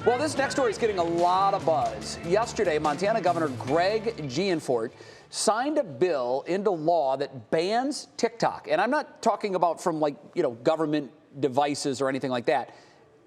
Well, this next story is getting a lot of buzz. Yesterday, Montana Governor Greg Gianforte signed a bill into law that bans TikTok. And I'm not talking about from government devices or anything like that.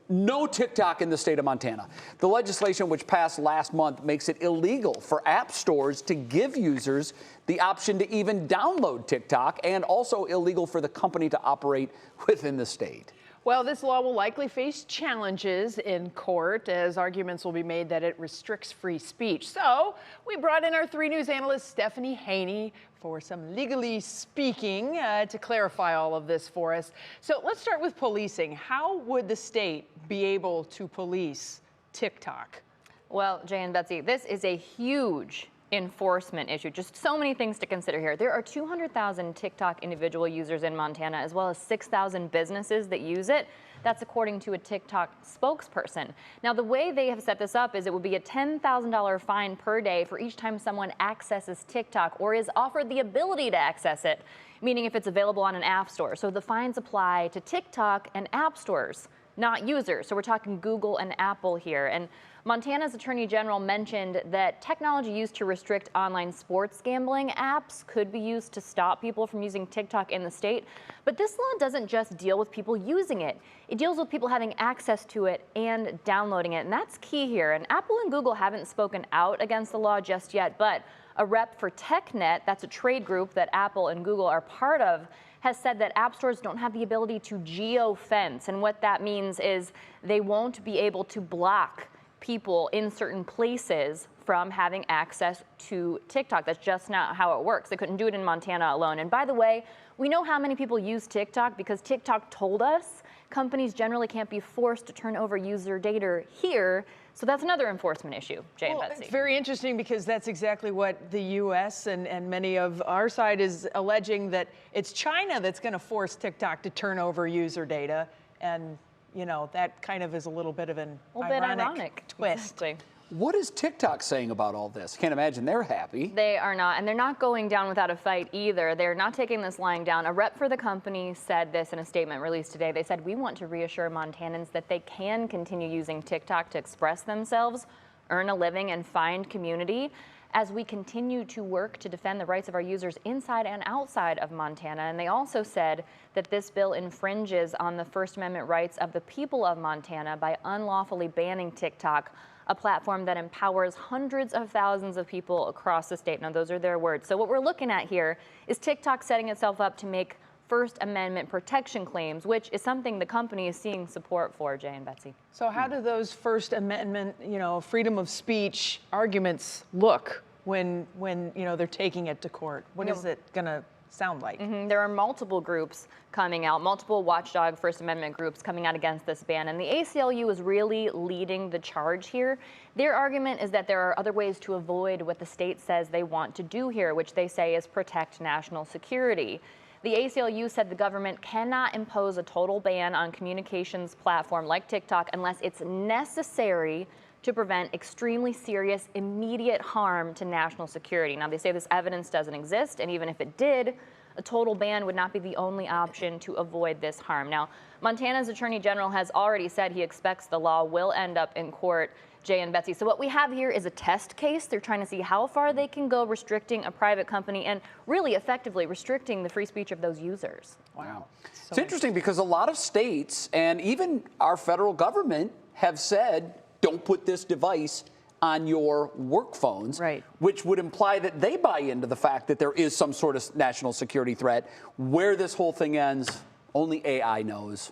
No TikTok in the state of Montana. The legislation, which passed last month, makes it illegal for app stores to give users the option to even download TikTok, and also illegal for the company to operate within the state. Well, this law will likely face challenges in court, as arguments will be made that it restricts free speech. So we brought in our 3 News analyst, Stephanie Haney, for some legally speaking to clarify all of this for us. So let's start with policing. How would the state be able to police TikTok? Well, Jay and Betsy, this is a huge enforcement issue. Just so many things to consider here. There are 200,000 TikTok individual users in Montana, as well as 6,000 businesses that use it. That's according to a TikTok spokesperson. Now, the way they have set this up is it would be a $10,000 fine per day for each time someone accesses TikTok or is offered the ability to access it, meaning if it's available on an app store. So the fines apply to TikTok and app stores, not users. So we're talking Google and Apple here. And Montana's Attorney General mentioned that technology used to restrict online sports gambling apps could be used to stop people from using TikTok in the state. But this law doesn't just deal with people using it. It deals with people having access to it and downloading it. And that's key here. And Apple and Google haven't spoken out against the law just yet, but a rep for TechNet, that's a trade group that Apple and Google are part of, has said that app stores don't have the ability to geo-fence. And what that means is they won't be able to block people in certain places from having access to TikTok. That's just not how it works. They couldn't do it in Montana alone. And by the way, we know how many people use TikTok because TikTok told us companies generally can't be forced to turn over user data here. So that's another enforcement issue, Jay and Betsy. It's very interesting because that's exactly what the U.S. and many of our side is alleging, that it's China that's going to force TikTok to turn over user data. And you know, that kind of is a little bit of an ironic twist. Exactly. What is TikTok saying about all this? Can't imagine they're happy. They are not, and they're not going down without a fight either. They're not taking this lying down. A rep for the company said this in a statement released today. They said, "We want to reassure Montanans that they can continue using TikTok to express themselves, earn a living, and find community as we continue to work to defend the rights of our users inside and outside of Montana." And they also said that this bill infringes on the First Amendment rights of the people of Montana by unlawfully banning TikTok, a platform that empowers hundreds of thousands of people across the state. Now, those are their words. So what we're looking at here is TikTok setting itself up to make First Amendment protection claims, which is something the company is seeing support for, Jay and Betsy. So how do those First Amendment, freedom of speech arguments look when they're taking it to court? What is it going to sound like? There are multiple groups coming out, multiple watchdog First Amendment groups coming out against this ban, and the ACLU is really leading the charge here. Their argument is that there are other ways to avoid what the state says they want to do here, which they say is protect national security. The ACLU said the government cannot impose a total ban on communications platform like TikTok unless it's necessary to prevent extremely serious, immediate harm to national security. Now, they say this evidence doesn't exist, and even if it did, a total ban would not be the only option to avoid this harm. Now, Montana's Attorney General has already said he expects the law will end up in court, Jay and Betsy. So what we have here is a test case. They're trying to see how far they can go restricting a private company and really effectively restricting the free speech of those users. Wow. It's interesting because a lot of states and even our federal government have said, don't put this device on your work phones, right, which would imply that they buy into the fact that there is some sort of national security threat. Where this whole thing ends, only AI knows.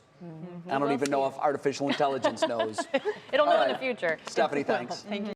I don't even know if artificial intelligence knows. It'll know in the future. Stephanie, thanks. Thank you.